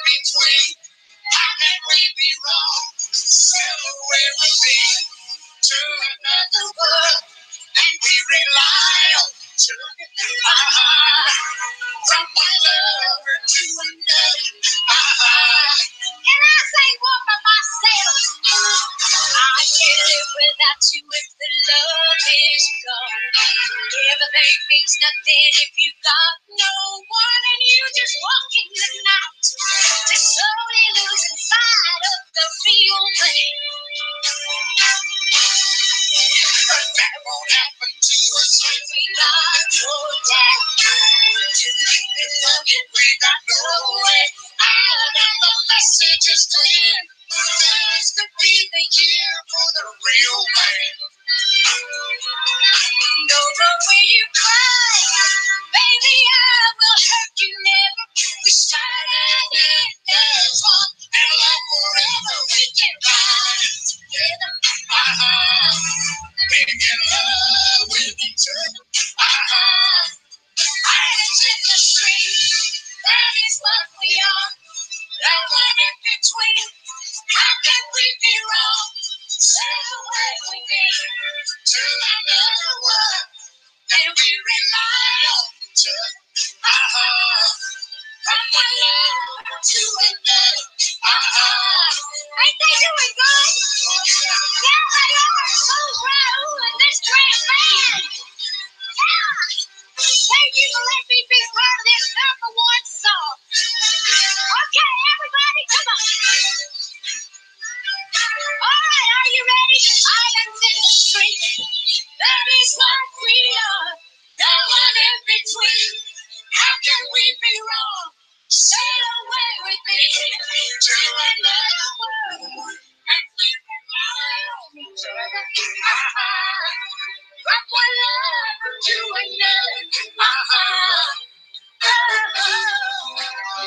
between. How can we be wrong? Sail away with me to another world, and we rely on to from one lover to another. And I say one for myself. I can't live without you if the love is gone. Everything means nothing if you got no one, and you just walk in the night to slowly losing sight of the real thing. But that won't happen to us if we got no doubt. To keep it loving, we got no way out, and the message is clear. This could be the year for the real man. Don't run where you cry, baby, I will hurt you never. We started in as one, and love forever we can ride together. Making love with each other. Hands in the street, that is what we are. No one in between. How can we be wrong? Sail away with me to another world, and we rely on each other. From one love to another. Ain't they doing good? Yeah, they are. So proud of this great band. Yeah. Thank you for letting me be part of this #1 song. Okay, everybody, come on. All right, are you ready? Islands in the street. That is what we are. No one in between. How can we be wrong? Sail away with me to another world, and we rely on each other. From one love to another.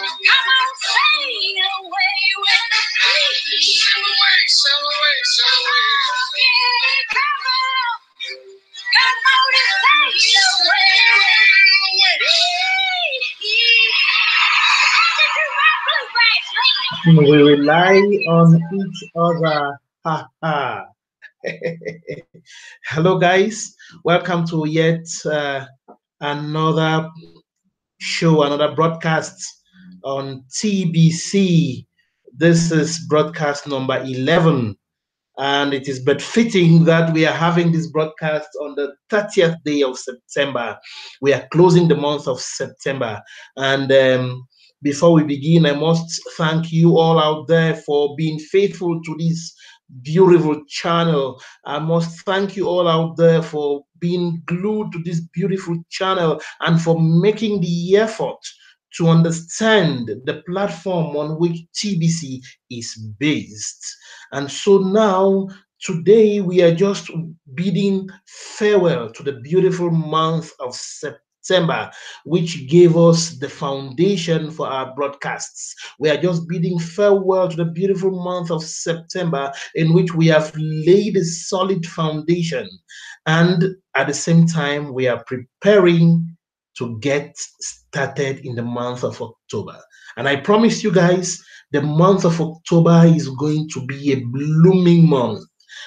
Come on, sail away with me. Sail away, sail away, sail away. Yeah, come on. Come on and sail away with me. We rely on each other. Ha ha. Hello, guys. Welcome to yet another show, another broadcast on TBC. This is broadcast number 11, and it is but fitting that we are having this broadcast on the 30th day of September. We are closing the month of September, and before we begin, I must thank you all out there for being faithful to this beautiful channel. I must thank you all out there for being glued to this beautiful channel and for making the effort to understand the platform on which TBC is based. And so now, today, we are just bidding farewell to the beautiful month of September, which gave us the foundation for our broadcasts. We are just bidding farewell to the beautiful month of September, in which we have laid a solid foundation. And at the same time, we are preparing to get started in the month of October. And I promise you guys, the month of October is going to be a blooming month.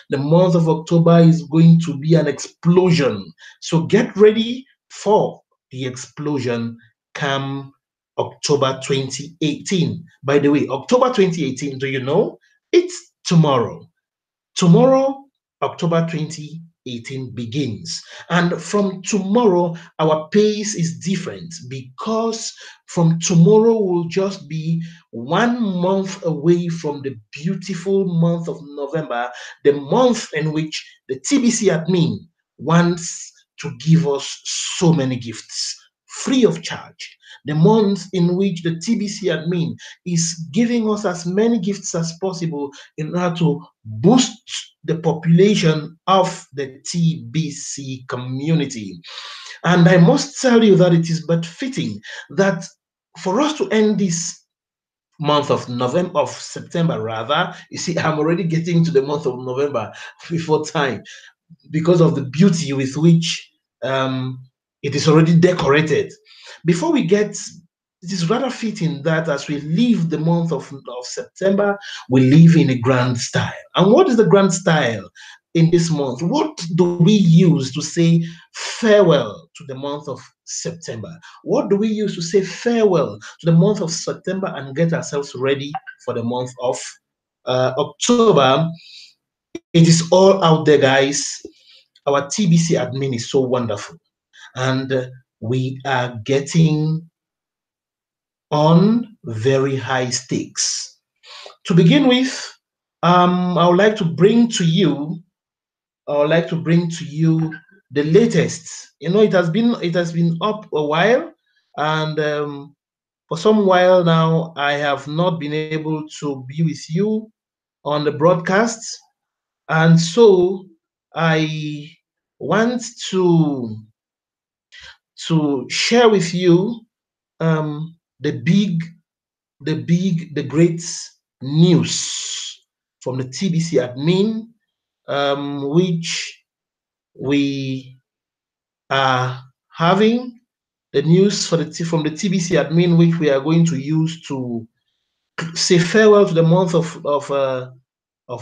The month of October is going to be an explosion. So get ready for the explosion come October 2018. By the way, October 2018, do you know? It's tomorrow. Tomorrow, October 2018 begins. And from tomorrow, our pace is different, because from tomorrow will just be 1 month away from the beautiful month of November, the month in which the TBC admin wants to give us so many gifts free of charge. The month in which the TBC admin is giving us as many gifts as possible in order to boost the population of the TBC community. And I must tell you that it is but fitting that for us to end this month of November, of September rather, you see, I'm already getting to the month of November before time, because of the beauty with which it is already decorated. Before we get it is rather fitting that as we leave the month of September, we live in a grand style. And what is the grand style in this month? What do we use to say farewell to the month of September? What do we use to say farewell to the month of September and get ourselves ready for the month of October? It is all out there, guys. Our TBC admin is so wonderful. And we are getting on very high stakes. To begin with, I would like to bring to you, the latest. You know, it has been up a while, and for some while now, I have not been able to be with you on the broadcast, and so I want to share with you the great news from the TBC admin, which we are having the news from the TBC admin, which we are going to use to say farewell to the month of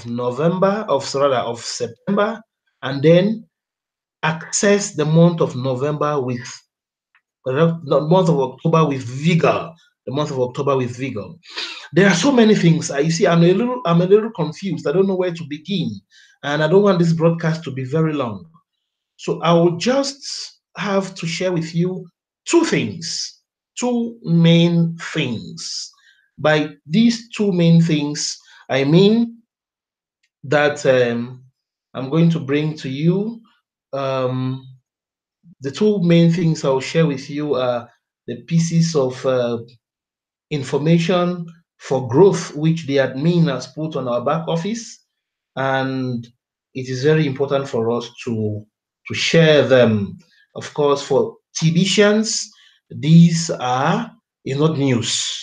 November, of September, and then access the month of November with the month of October with vigor. The month of October with vigor. There are so many things. You see, I'm a little confused. I don't know where to begin, and I don't want this broadcast to be very long. So I will just have to share with you two main things. By these two main things, I mean that I'm going to bring to you. The two main things I'll share with you are the pieces of information for growth which the admin has put on our back office, and it is very important for us to share them. Of course, for TBCians, these are is not news.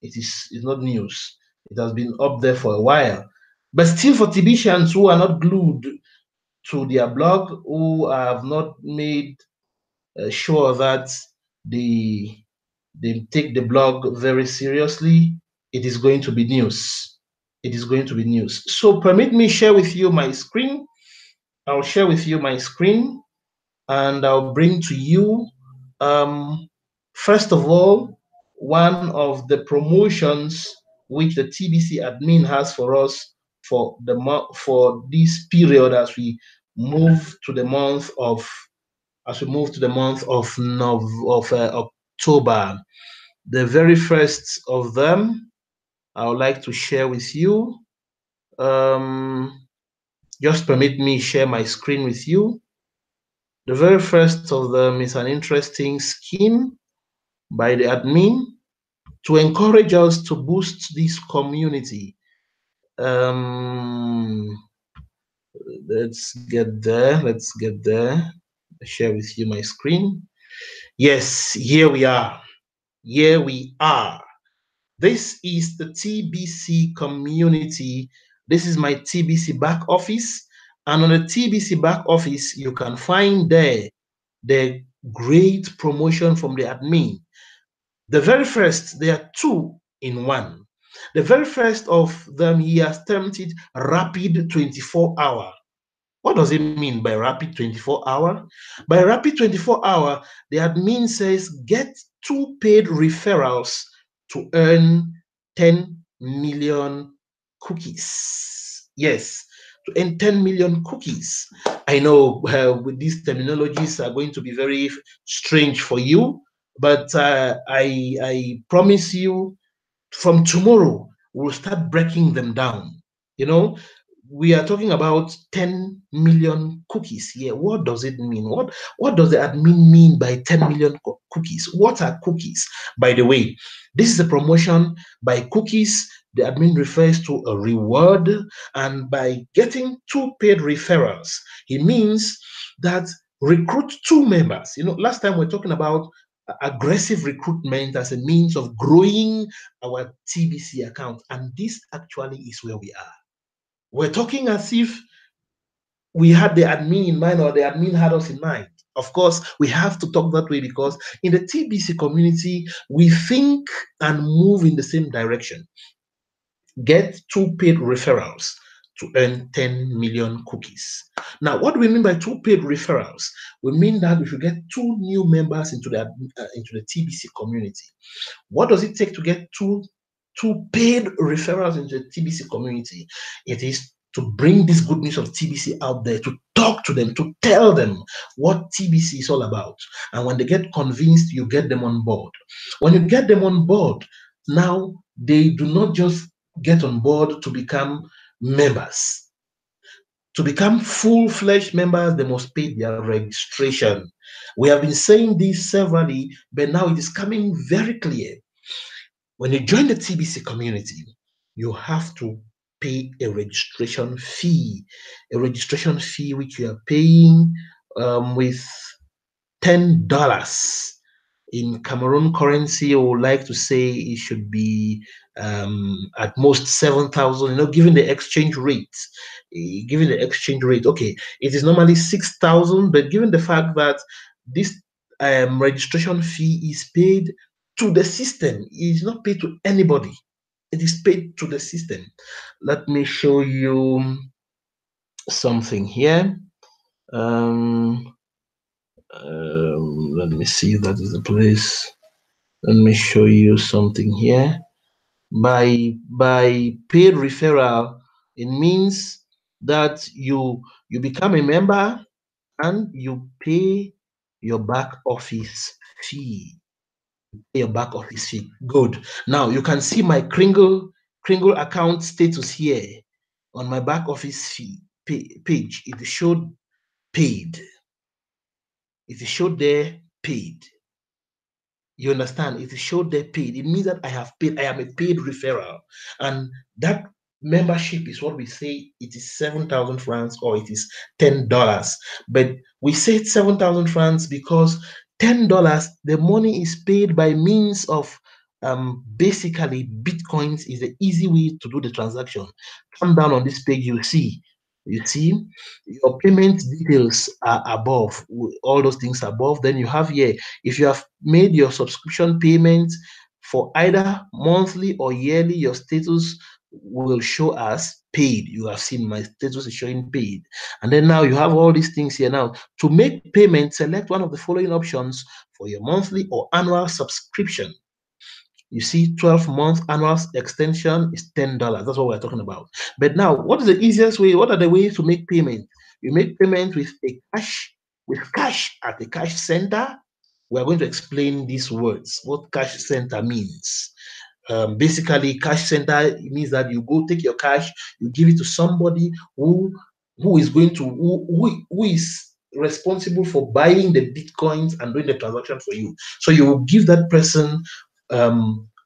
It's not news. It has been up there for a while, but still, for TBCians who are not glued to their blog, who have not made sure that they they take the blog very seriously, it is going to be news. It is going to be news. So permit me share with you my screen. I'll share with you my screen, and I'll bring to you, um, first of all, one of the promotions which the TBC admin has for us for this period as we move to the month of October. The very first of them I would like to share with you. Um, just permit me share my screen with you. The very first of them is an interesting scheme by the admin to encourage us to boost this community. Um, let's get there. Let's get there. I share with you my screen. Yes, here we are. Here we are. This is the TBC community. This is my TBC back office. And on the TBC back office, you can find there the great promotion from the admin. The very first, there are two in one. The very first of them, he has termed it Rapid 24 Hour. What does it mean by Rapid 24 Hour? By Rapid 24 Hour, the admin says get 2 paid referrals to earn 10 million cookies. Yes, to earn 10 million cookies. I know with these terminologies are going to be very strange for you, but I promise you from tomorrow we'll start breaking them down. You know, we are talking about 10 million cookies here. What does it mean? What does the admin mean by 10 million cookies? What are cookies? By the way, this is a promotion. By cookies, the admin refers to a reward, and by getting 2 paid referrals, he means that recruit 2 members. You know, last time we are talking about aggressive recruitment as a means of growing our TBC account, and this actually is where we are. We're talking as if we had the admin in mind, or the admin had us in mind. Of course, we have to talk that way because in the TBC community, we think and move in the same direction. Get 2 paid referrals to earn 10 million cookies. Now, what do we mean by 2 paid referrals? We mean that we should get 2 new members into the TBC community. What does it take to get two paid referrals into the TBC community? It is to bring this good news of TBC out there, to talk to them, to tell them what TBC is all about. And when they get convinced, you get them on board. When you get them on board, now they do not just get on board to become members. To become full-fledged members, they must pay their registration. We have been saying this severally, but now it is coming very clear. When you join the TBC community, you have to pay a registration fee which you are paying with $10. In Cameroon currency, I would like to say it should be at most 7,000. Given the exchange rate, okay, it is normally 6,000, but given the fact that this registration fee is paid to the system, it is not paid to anybody. It is paid to the system. Let me show you something here. Let me see, that is the place. Let me show you something here. By paid referral, it means that you become a member and you pay your back office fee. Good. Now you can see my Kringle account status here on my back office fee page. It showed paid. It showed there paid. You understand? It showed there paid. It means that I have paid. I am a paid referral, and that membership is what we say it is 7,000 francs or it is $10. But we say 7,000 francs because $10, the money is paid by means of basically Bitcoins is the easy way to do the transaction. Come down on this page, you see your payment details are above, all those things above. Then you have here, if you have made your subscription payment for either monthly or yearly, your status will show as paid. You have seen my status is showing paid. And then now you have all these things here. Now, to make payment, select one of the following options for your monthly or annual subscription. You see, 12-month annual extension is $10. That's what we're talking about. But now, what is the easiest way? What are the ways to make payment? You make payment with cash at a cash center. We're going to explain these words, what cash center means. Basically, cash center means that you go take your cash, you give it to somebody who is going to who is responsible for buying the Bitcoins and doing the transaction for you. So you will give that person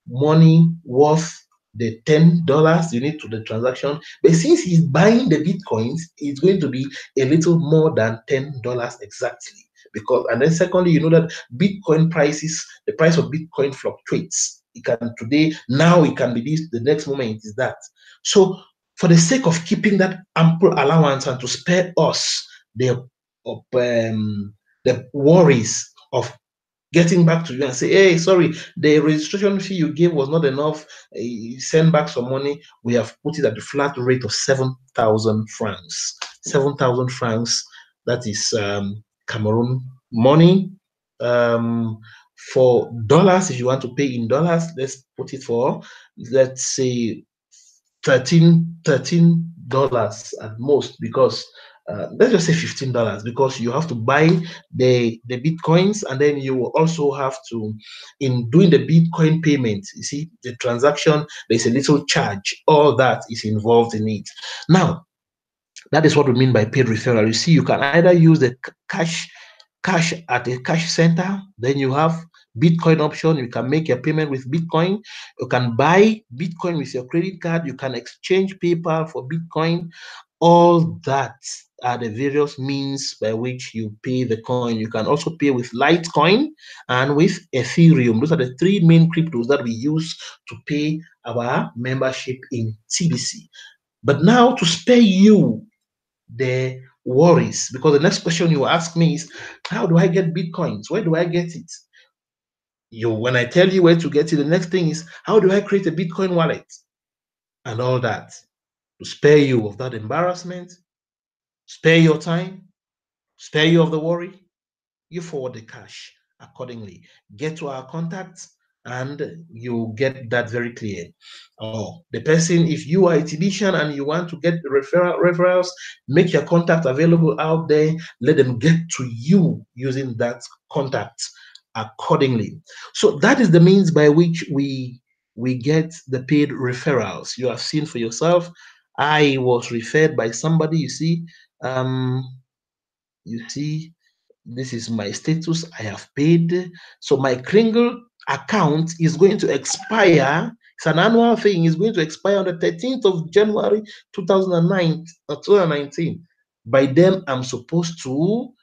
money worth the $10 you need to the transaction, but since he's buying the Bitcoins, it's going to be a little more than $10 exactly. Because, and then secondly, you know that Bitcoin prices, the price of Bitcoin fluctuates. It can today, now it can be this, the next moment it is that. So for the sake of keeping that ample allowance and to spare us the worries of getting back to you and say, hey, sorry, the registration fee you gave was not enough, send back some money, we have put it at the flat rate of 7,000 francs. 7,000 francs, that is Cameroon money. For dollars, if you want to pay in dollars, let's put it for, let's say, $13 at most, because let's just say $15, because you have to buy the Bitcoins, and then you will also have to, in doing the Bitcoin payment, you see the transaction, there's a little charge, all that is involved in it. Now, that is what we mean by paid referral. You see, you can either use the cash at a cash center, then you have Bitcoin option. You can make your payment with Bitcoin. You can buy Bitcoin with your credit card. You can exchange PayPal for Bitcoin. All that are the various means by which you pay the coin. You can also pay with Litecoin and with Ethereum. Those are the 3 main cryptos that we use to pay our membership in TBC. But now, to spare you the worries, because the next question you ask me is, how do I get Bitcoins? Where do I get it? When I tell you where to get it, the next thing is, how do I create a Bitcoin wallet? And all that, to spare you of that embarrassment, spare your time, spare you of the worry. You forward the cash accordingly. Get to our contacts and you get that very clear. Oh, the person, if you are a TBCian and you want to get the referrals, make your contact available out there. Let them get to you using that contact accordingly. So that is the means by which we get the paid referrals. You have seen for yourself. I was referred by somebody. You see, this is my status. I have paid. So my Kringle account is going to expire. It's an annual thing. It's going to expire on the 13th of January 2019. By then, I'm supposed to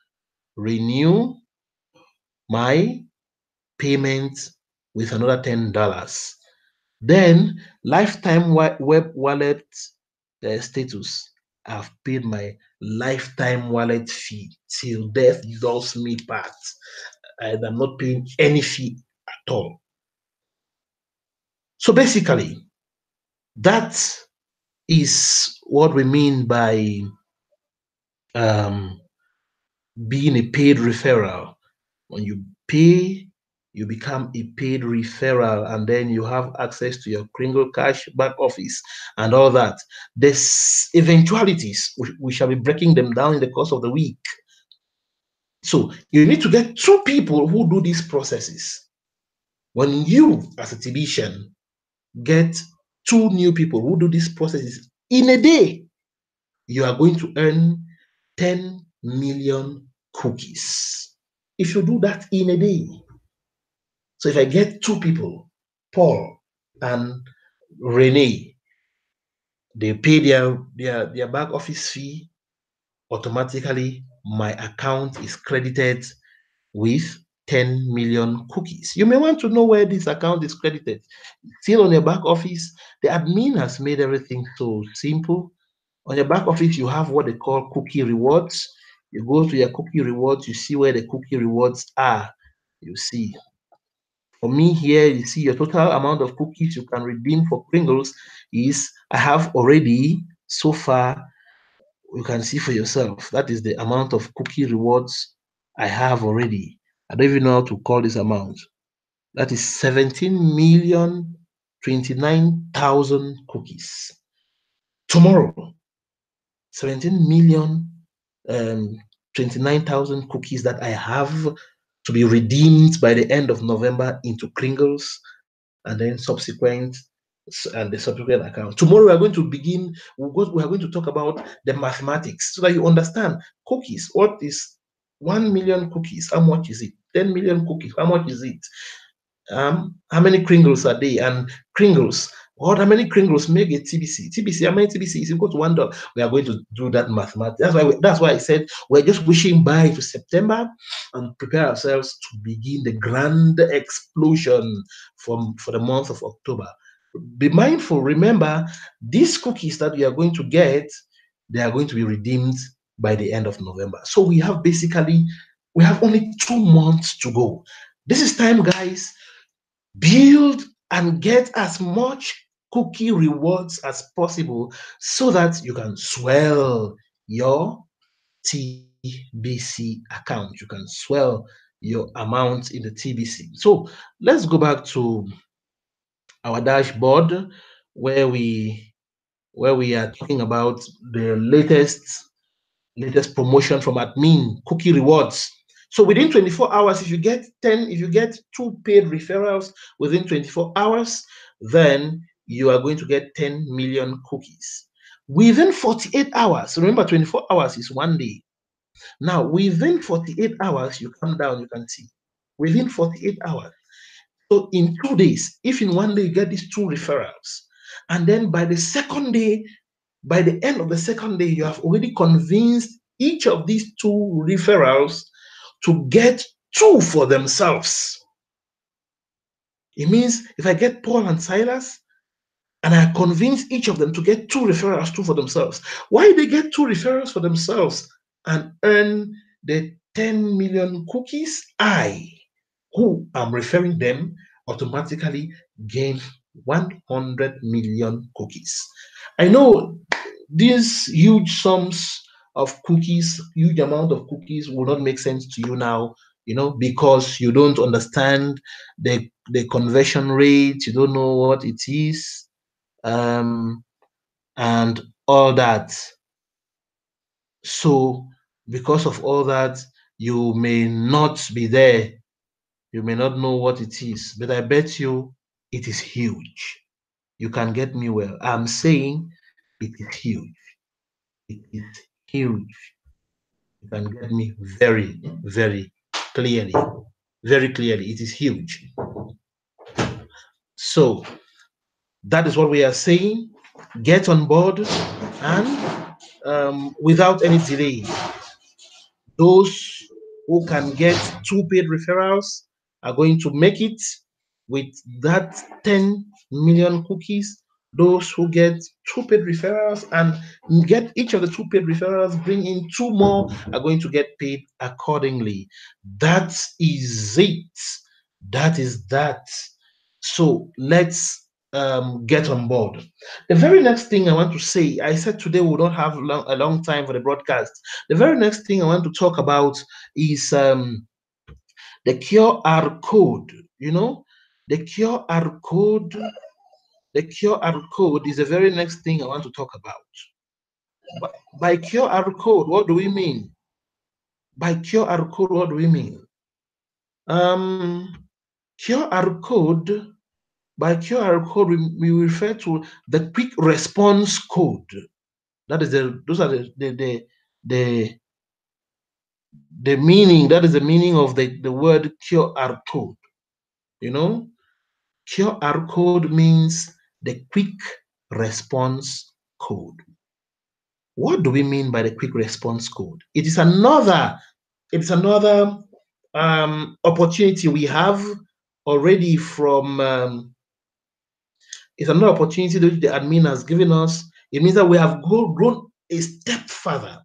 renew my payment with another $10. Then lifetime web wallet status. I've paid my lifetime wallet fee till death does me part. And I'm not paying any fee at all. So basically, that is what we mean by being a paid referral. When you pay, you become a paid referral, and then you have access to your Kringle Cash back office and all that. There's eventualities. We shall be breaking them down in the course of the week. So you need to get two people who do these processes. When you, as a TBCian, get two new people who do these processes in a day, you are going to earn 10 million cookies. If you do that in a day. So if I get two people, Paul and Renee, they pay their back office fee, automatically my account is credited with 10 million cookies. You may want to know where this account is credited. Still on your back office, the admin has made everything so simple. On your back office, you have what they call cookie rewards. You go to your cookie rewards, you see where the cookie rewards are. You see. For me here, you see your total amount of cookies you can redeem for Pringles is, I have already, so far, you can see for yourself. That is the amount of cookie rewards I have already. I don't even know how to call this amount. That is 17,029,000 cookies. Tomorrow, 17 million 29,000 cookies that I have to be redeemed by the end of November into Kringles and then the subsequent account. Tomorrow we are going to begin, we are going to talk about the mathematics so that you understand cookies. What is 1 million cookies? How much is it? 10 million cookies, how much is it? How many Kringles are they? And Kringles, how many Kringles make a TBC? TBC, how many TBC is equal to $1? We are going to do that mathematics. That's why I said we're just wishing by to September and prepare ourselves to begin the grand explosion for the month of October. Be mindful. Remember, these cookies that we are going to get, they are going to be redeemed by the end of November. So we have only 2 months to go. This is time, guys. Build and get as much cookie rewards as possible so that you can swell your TBC account. You can swell your amount in the TBC. So let's go back to our dashboard where we are talking about the latest promotion from admin, cookie rewards. So within 24 hours, if you get 2 paid referrals within 24 hours, then you are going to get 10 million cookies. Within 48 hours, remember 24 hours is 1 day. Now, within 48 hours, you come down, you can see. Within 48 hours. So in 2 days, if in 1 day you get these 2 referrals, and then by the second day, by the end of the second day, you have already convinced each of these 2 referrals to get 2 for themselves. It means if I get Paul and Silas and I convince each of them to get 2 referrals, 2 for themselves. Why they get 2 referrals for themselves? and earn the 10 million cookies, I, who am referring them, automatically gain 100 million cookies. I know these huge sums of cookies, huge amount of cookies will not make sense to you now, because you don't understand the conversion rate, you don't know what it is, and all that. So because of all that, you may not be there. You may not know what it is, but I bet you it is huge. You can get me well. I'm saying it is huge. It is huge. You can get me very, very clearly. Very clearly. It is huge. So that is what we are saying. Get on board, and without any delay, those who can get 2 paid referrals are going to make it with that 10 million cookies. Those who get 2 paid referrals and get each of the 2 paid referrals, bring in 2 more, are going to get paid accordingly. That is it. That is that. So let's get on board. The very next thing I want to say, I said today we don't have a long time for the broadcast. The very next thing I want to talk about is the QR code. The QR code. The QR code is the very next thing I want to talk about. By QR code, what do we mean? By QR code, what do we mean? QR code. By QR code, we refer to the quick response code. That is those are the meaning. That is the meaning of the word QR code. QR code means the quick response code. What do we mean by the quick response code? It's another opportunity we have already from it's another opportunity that the admin has given us. It means that we have grown a step further.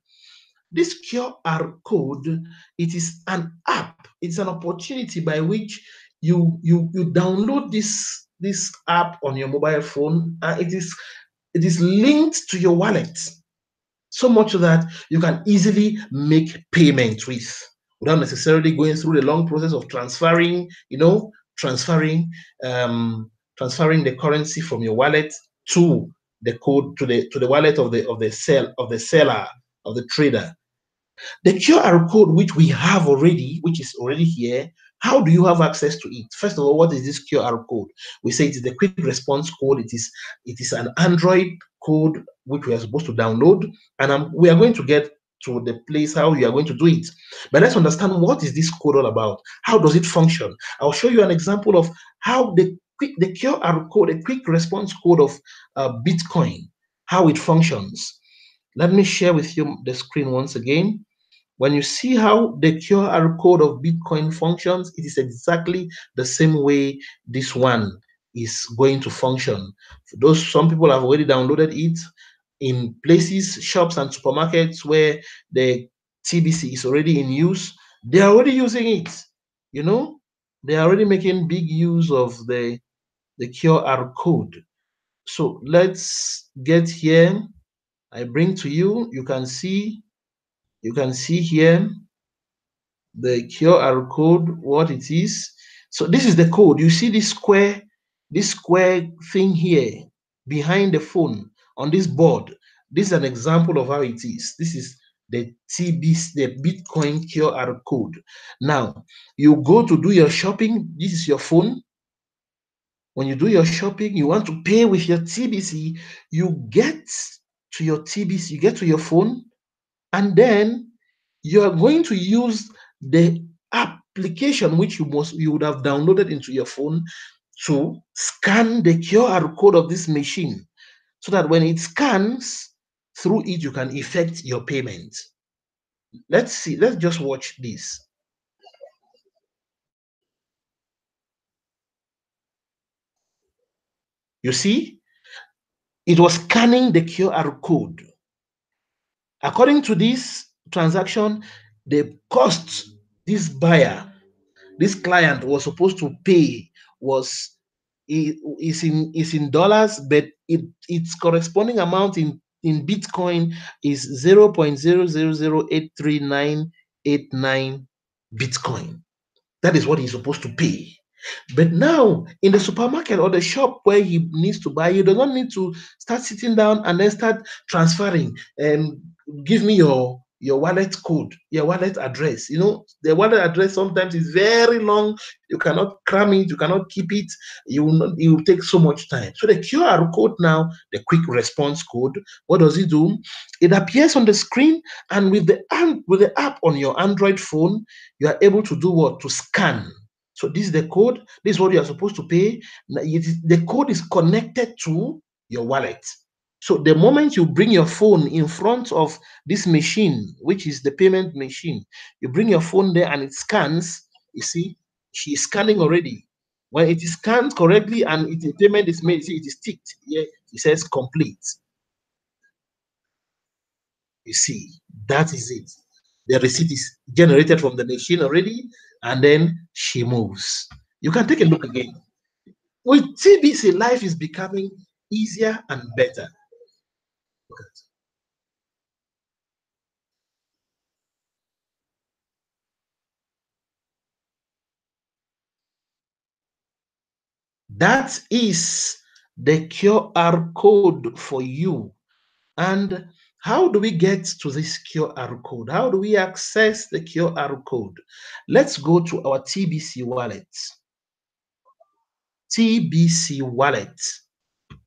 This QR code, it is an app. It's an opportunity by which you download this app on your mobile phone. It is linked to your wallet, so much that you can easily make payments without necessarily going through the long process of transferring transferring the currency from your wallet to the code to the wallet of the seller, of the trader. The QR code which we have already, which is already here, how do you have access to it? First of all, what is this QR code? We say it is the quick response code. It is an Android code which we are supposed to download, and we are going to get to the place how you are going to do it. But let's understand, what is this code all about? How does it function? I'll show you an example of how the QR code, the quick response code of Bitcoin, how it functions. Let me share with you the screen once again. When you see how the QR code of Bitcoin functions, it is exactly the same way this one is going to function. For some people have already downloaded it in places, shops and supermarkets where the TBC is already in use. They are already using it. They are already making big use of the QR code. So let's get here. I bring to you, you can see here the QR code, what it is. So this is the code. You see this square thing here behind the phone on this board. This is an example of how it is. This is the TBC, the Bitcoin QR code. Now, you go to do your shopping. This is your phone. When you do your shopping, you want to pay with your TBC. You get to your TBC, you get to your phone, and then you are going to use the application which you would have downloaded into your phone to scan the QR code of this machine, so that when it scans through it, you can effect your payment. Let's just watch this. You see, it was scanning the QR code. According to this transaction, the cost this buyer, this client was supposed to pay was is in dollars, but its corresponding amount in Bitcoin is 0.000838989 Bitcoin. That is what he's supposed to pay. But now in the supermarket or the shop where he needs to buy, you do not need to start sitting down and then start transferring and give me your wallet code, your wallet address. You know, the wallet address sometimes is very long. You cannot cram it, you cannot keep it. You will take so much time. So the QR code now, the quick response code, what does it do? It appears on the screen, and with the app on your Android phone, you are able to do what? To scan. So this is the code. This is what you are supposed to pay. The code is connected to your wallet. So the moment you bring your phone in front of this machine, which is the payment machine, you bring your phone there and it scans. You see, she is scanning already. When it is scanned correctly and the payment is made, see, it is ticked. Here it says complete. You see, that is it. The receipt is generated from the machine already, and then she moves. You can take a look again. With TBC, life is becoming easier and better. That is the QR code for you. And how do we get to this QR code? How do we access the QR code? Let's go to our TBC wallet. TBC wallet.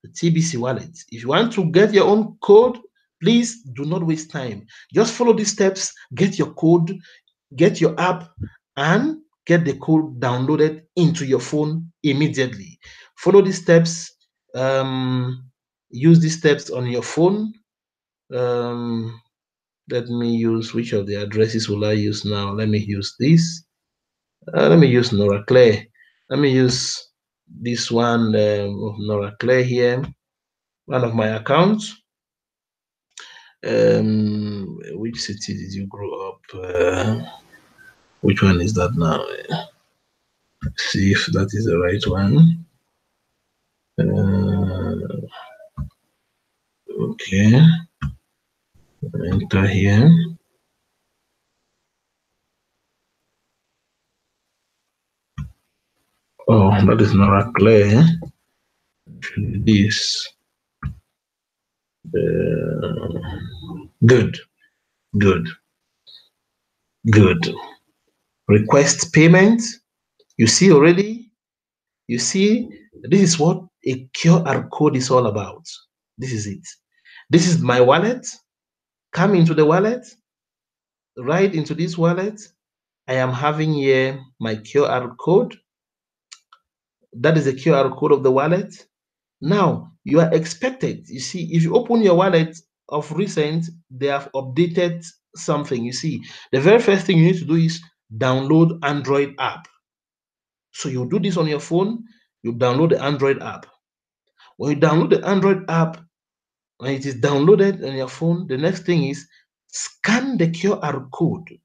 The TBC wallet. If you want to get your own code, please do not waste time. Just follow these steps, get your code, get your app, and get the code downloaded into your phone immediately. Follow these steps. Use these steps on your phone. Let me use, which of the addresses will I use now? Let me use this. Let me use Nora Claire. Let me use this one of Nora Claire here. One of my accounts. Which city did you grow up? Which one is that now? See if that is the right one. Okay. Enter here. Oh, that is not clear. This. Good. Request payment. You see already? You see, this is what a QR code is all about. This is it. This is my wallet. Come into the wallet. Right into this wallet. I am having here my QR code. That is the QR code of the wallet. Now, you are expected, you see, if you open your wallet of recent, they have updated something. You see, the very first thing you need to do is download Android app. So you do this on your phone, you download the Android app. When you download the Android app, when it is downloaded on your phone, the next thing is scan the QR code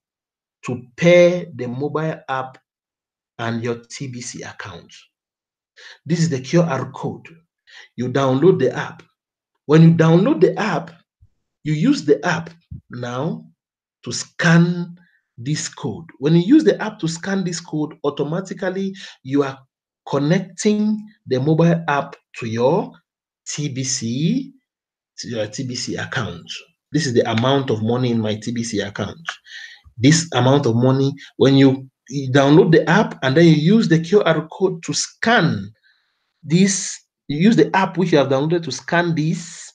to pair the mobile app and your TBC account. This is the QR code. You download the app. When you download the app, you use the app now to scan this code. When you use the app to scan this code, automatically you are connecting the mobile app to your TBC account. This is the amount of money in my TBC account. This amount of money, when you download the app and then you use the QR code to scan this, you use the app which you have downloaded to scan this.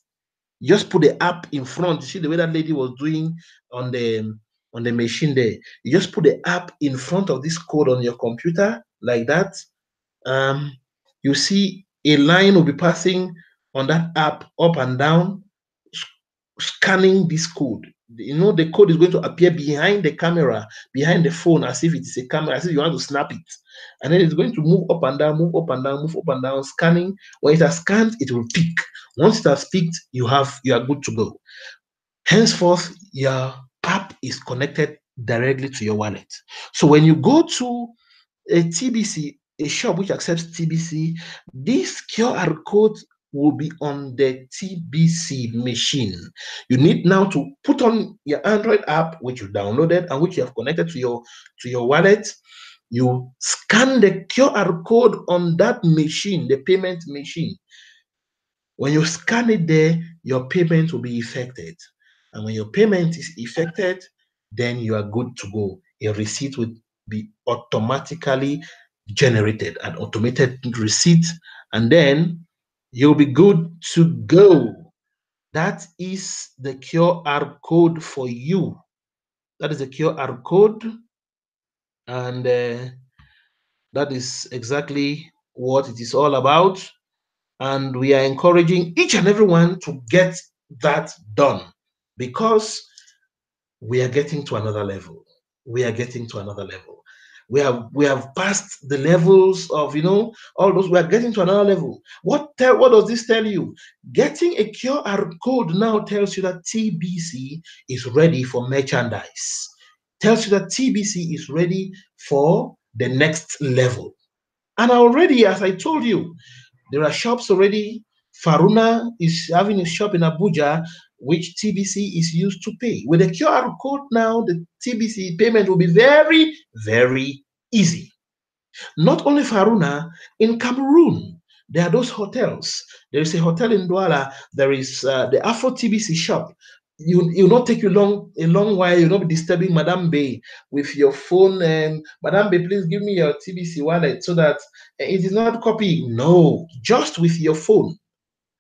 You just put the app in front. You see the way that lady was doing on the machine there. You just put the app in front of this code on your computer like that. You see a line will be passing on that app up and down, scanning this code. You know, the code is going to appear behind the camera, behind the phone, as if it is a camera, as if you want to snap it. And then it's going to move up and down, move up and down, move up and down, scanning. When it has scanned, it will pick. Once it has picked, you are good to go. Henceforth, your app is connected directly to your wallet. So when you go to a TBC, a shop which accepts TBC, this QR code will be on the TBC machine. You need now to put on your Android app, which you downloaded and which you have connected to your wallet. You scan the QR code on that machine, the payment machine. When you scan it there, your payment will be effected. And when your payment is effected, then you are good to go. A receipt will be automatically generated, an automated receipt, and then you'll be good to go. That is the QR code for you. That is the QR code, and that is exactly what it is all about. And we are encouraging each and everyone to get that done, because we are getting to another level. We are getting to another level. We have passed the levels of all those. We are getting to another level. What does this tell you? Getting a QR code now tells you that TBC is ready for merchandise. Tells you that TBC is ready for the next level. And already, as I told you, there are shops already. Faruna is having a shop in Abuja, which TBC is used to pay. With the QR code now, the TBC payment will be very, very easy. Not only Faruna, in Cameroon, there are those hotels. There is a hotel in Douala. There is the Afro TBC shop. You not take you a long while. You'll not be disturbing Madame Bay with your phone. And Madame Bay, please give me your TBC wallet so that it is not copying. No, just with your phone.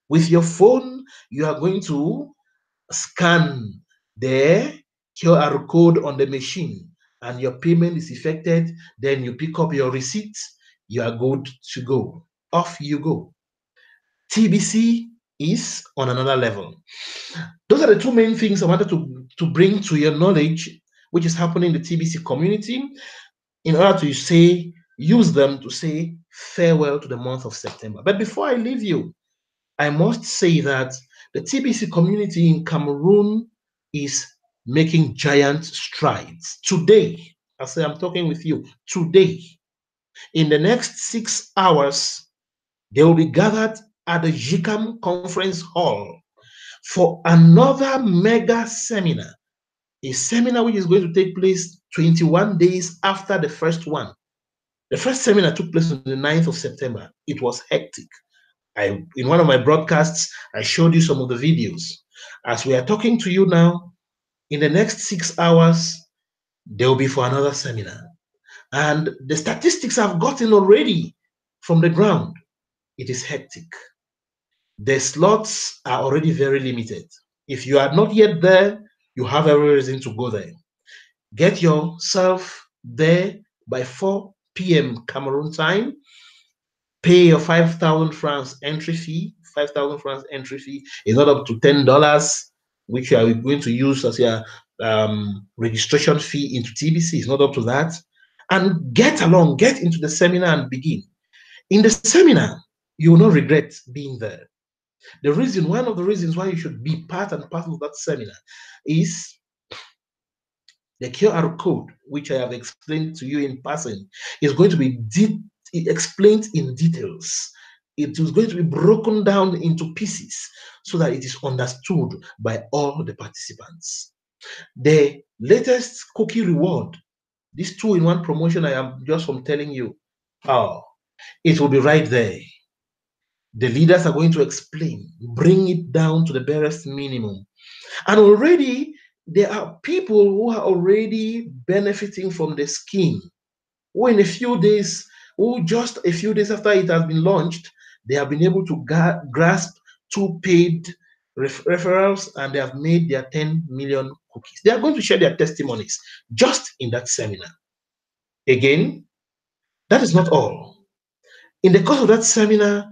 With your phone, you are going to scan the QR code on the machine, and your payment is effected. Then you pick up your receipt. You are good to go. Off you go. TBC is on another level. Those are the two main things I wanted to bring to your knowledge, which is happening in the TBC community, in order to use them to say farewell to the month of September. But before I leave you, I must say that the TBC community in Cameroon is making giant strides. Today, as I'm talking with you, today, in the next 6 hours, they will be gathered at the JICAM Conference Hall for another mega seminar, a seminar which is going to take place 21 days after the first one. The first seminar took place on the 9th of September. It was hectic. In one of my broadcasts, I showed you some of the videos. As we are talking to you now, in the next 6 hours, there will be for another seminar. And the statistics I've gotten already from the ground, it is hectic. The slots are already very limited. If you are not yet there, you have every reason to go there. Get yourself there by 4 p.m. Cameroon time. Pay your 5,000 francs entry fee. 5,000 francs entry fee is not up to $10, which you are going to use as your registration fee into TBC. It's not up to that. And get into the seminar and begin. In the seminar, you will not regret being there. One of the reasons why you should be part and parcel of that seminar is the QR code, which I have explained to you in passing, is going to be explained in details. It is going to be broken down into pieces so that it is understood by all the participants. The latest cookie reward, this 2-in-1 promotion I am just from telling you, it will be right there. The leaders are going to explain, bring it down to the barest minimum. And already there are people who are already benefiting from the scheme, who just a few days after it has been launched, they have been able to grasp 2 paid referrals, and they have made their 10 million cookies. They are going to share their testimonies just in that seminar. Again, that is not all. In the course of that seminar,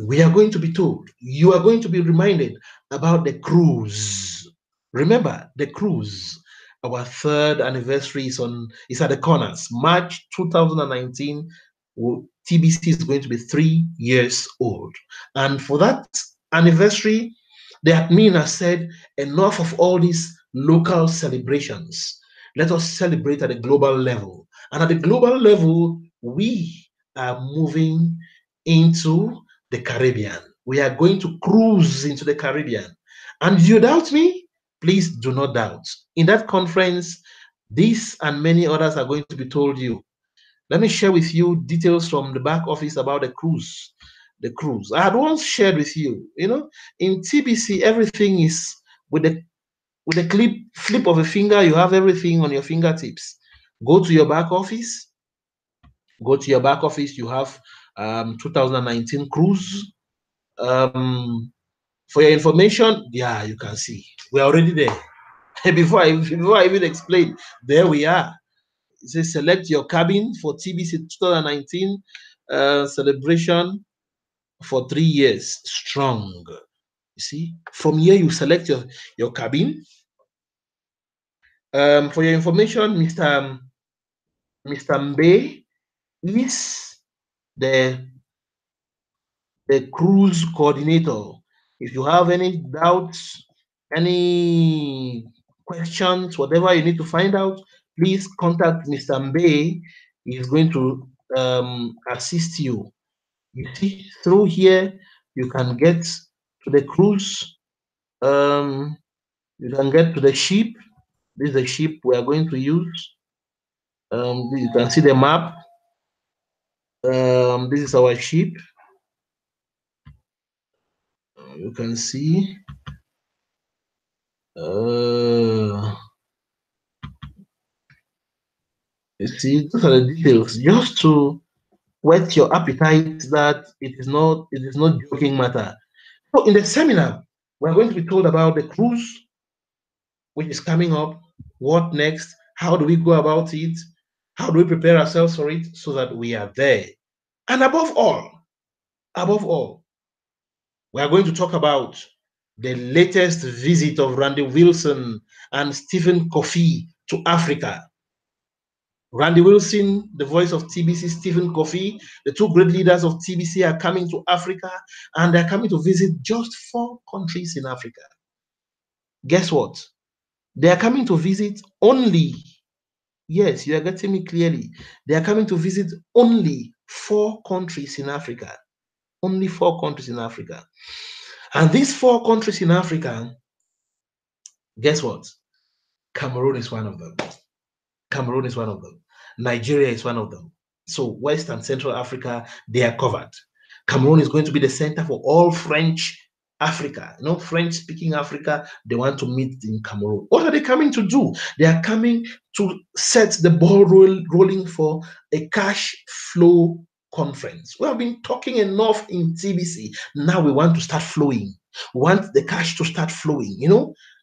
we are going to be told, you are going to be reminded about the cruise. Remember, the cruise, our 3rd anniversary is at the corners. March 2019, TBC is going to be 3 years old. And for that anniversary, the admin has said, enough of all these local celebrations. Let us celebrate at a global level. And at the global level, we are moving into the Caribbean. We are going to cruise into the Caribbean. And you doubt me? Please do not doubt. In that conference, this and many others are going to be told you. Let me share with you details from the back office about the cruise. The cruise. I had once shared with you, in TBC, everything is with a flip of a finger, you have everything on your fingertips. Go to your back office. Go to your back office. You have 2019 cruise. For your information, yeah, you can see we're already there. before I even explain, there we are. It says select your cabin for TBC 2019 celebration for 3 years strong. You see, from here you select your cabin. For your information, Mr. Mbe is the cruise coordinator. If you have any doubts, any questions, whatever you need to find out, please contact Mr. Mbe. He is going to assist you. You see, through here, you can get to the cruise. You can get to the ship. This is the ship we are going to use. You can see the map. This is our ship. You can see. You see, those are the details. Just to whet your appetite that it is not joking matter. So in the seminar, we're going to be told about the cruise, which is coming up. What next? How do we go about it? How do we prepare ourselves for it so that we are there? And above all, we are going to talk about the latest visit of Randy Wilson and Stephen Kofi to Africa. Randy Wilson, the voice of TBC, Stephen Kofi, the two great leaders of TBC are coming to Africa, and they're coming to visit just 4 countries in Africa. Guess what? They are coming to visit only, yes, you are getting me clearly. They are coming to visit only 4 countries in Africa. Only 4 countries in Africa. And these 4 countries in Africa, guess what? Cameroon is one of them. Cameroon is one of them. Nigeria is one of them. So West and Central Africa, they are covered. Cameroon is going to be the center for all French Africa. French-speaking Africa, they want to meet in Cameroon. What are they coming to do? They are coming to set the ball rolling for a cash flow conference. We have been talking enough in TBC. Now we want to start flowing. We want the cash to start flowing.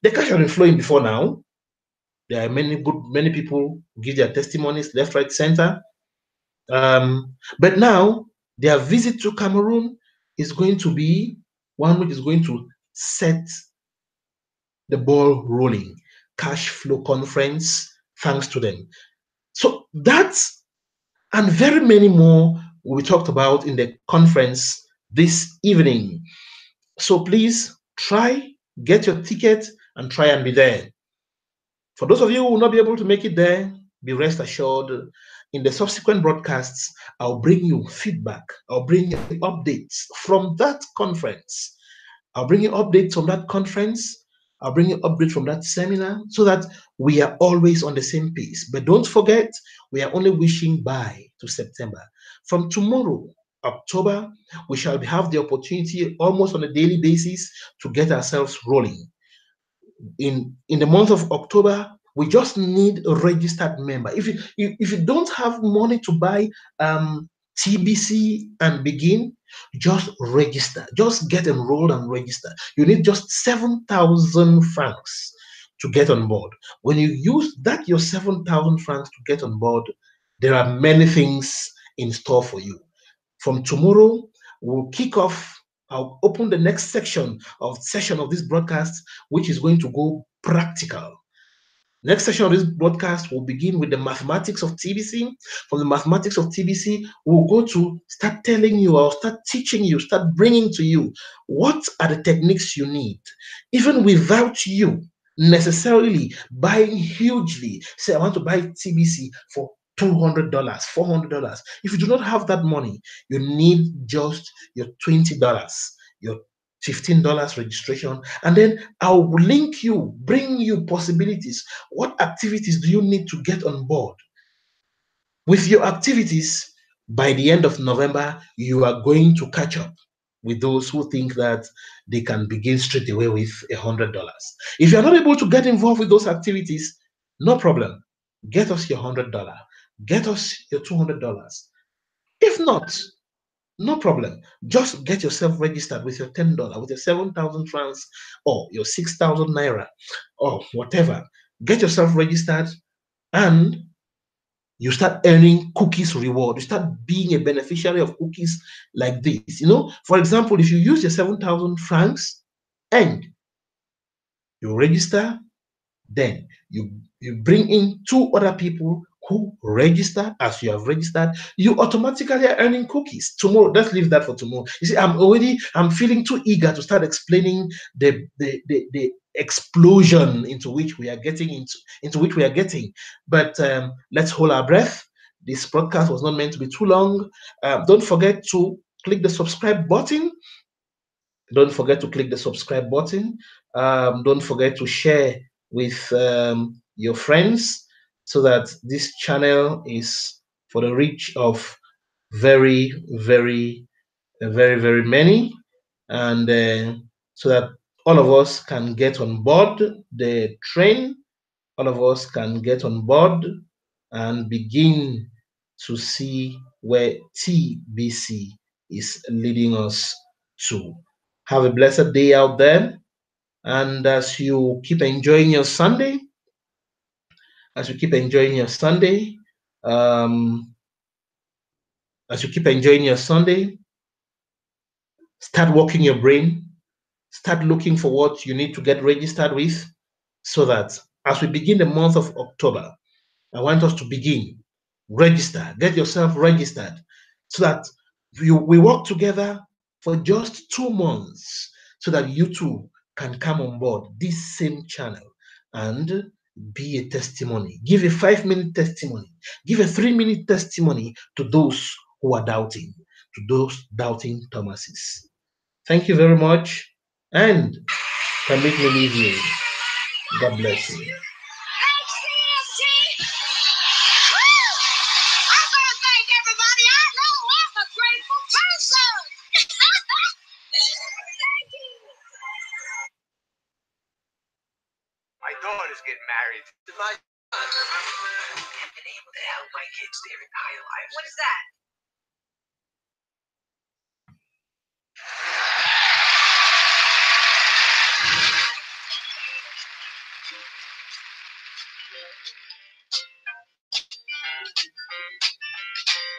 The cash has been flowing before now. There are many people who give their testimonies left, right, center. But now their visit to Cameroon is going to be one which is going to set the ball rolling. Cash flow conference, thanks to them. So that's and very many more will be talked about in the conference this evening. So please get your ticket and try and be there. For those of you who will not be able to make it there, be rest assured, in the subsequent broadcasts, I'll bring you feedback. I'll bring you updates from that conference. I'll bring you updates from that conference. I'll bring you updates from that seminar so that we are always on the same pace. But don't forget, we are only wishing by to September. From tomorrow, October, we shall have the opportunity almost on a daily basis to get ourselves rolling. In the month of October, we just need a registered member. If you don't have money to buy TBC and begin, just register. Just get enrolled and register. You need just 7,000 francs to get on board. When you use that your 7,000 francs to get on board, there are many things in store for you. From tomorrow, we'll kick off. I'll open the next session of this broadcast, which is going to go practical. Next session of this broadcast will begin with the mathematics of TBC. From the mathematics of TBC, we'll go to start telling you, or start teaching you, start bringing to you what are the techniques you need. Even without you necessarily buying hugely. Say, I want to buy TBC for $200, $400. If you do not have that money, you need just your $20, your $15 registration, and then I'll link you, bring you possibilities. What activities do you need to get on board? With your activities, by the end of November, you are going to catch up with those who think that they can begin straight away with $100. If you're not able to get involved with those activities, no problem. Get us your $100. Get us your $200. If not, no problem. Just get yourself registered with your $10, with your 7,000 francs, or your 6,000 naira, or whatever. Get yourself registered, and you start earning cookies reward. You start being a beneficiary of cookies like this. For example, if you use your 7,000 francs and you register, then you bring in two other people who register as you have registered, you automatically are earning cookies. Tomorrow, let's leave that for tomorrow. You see, I'm feeling too eager to start explaining the explosion into which we are getting. But let's hold our breath. This broadcast was not meant to be too long. Don't forget to click the subscribe button. Don't forget to click the subscribe button. Don't forget to share with your friends, so that this channel is for the reach of very, very, very, very many, and so that all of us can get on board the train, all of us can get on board and begin to see where TBC is leading us to. Have a blessed day out there. And as you keep enjoying your Sunday, as you keep enjoying your Sunday, um, as you keep enjoying your Sunday, start working your brain, start looking for what you need to get registered with, so that as we begin the month of October, I want us to begin. Register, get yourself registered, so that we work together for just 2 months, so that you too can come on board this same channel and be a testimony. Give a 5-minute testimony, give a 3-minute testimony to those who are doubting, to those doubting Thomases. Thank you very much, and permit me leave you. God bless you. My daughter's getting married to my son. I've been able to help my kids their entire lives. What is that?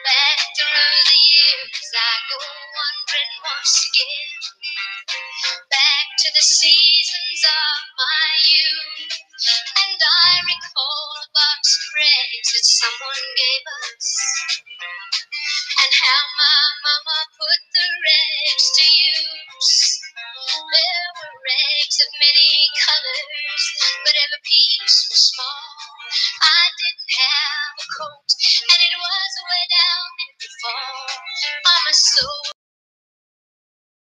Back through the years, I go wandering once again. Back to the seasons of my youth, and I recall a box of rags that someone gave us, and how my mama put the rags to use. There were rags of many colors, but every piece was small.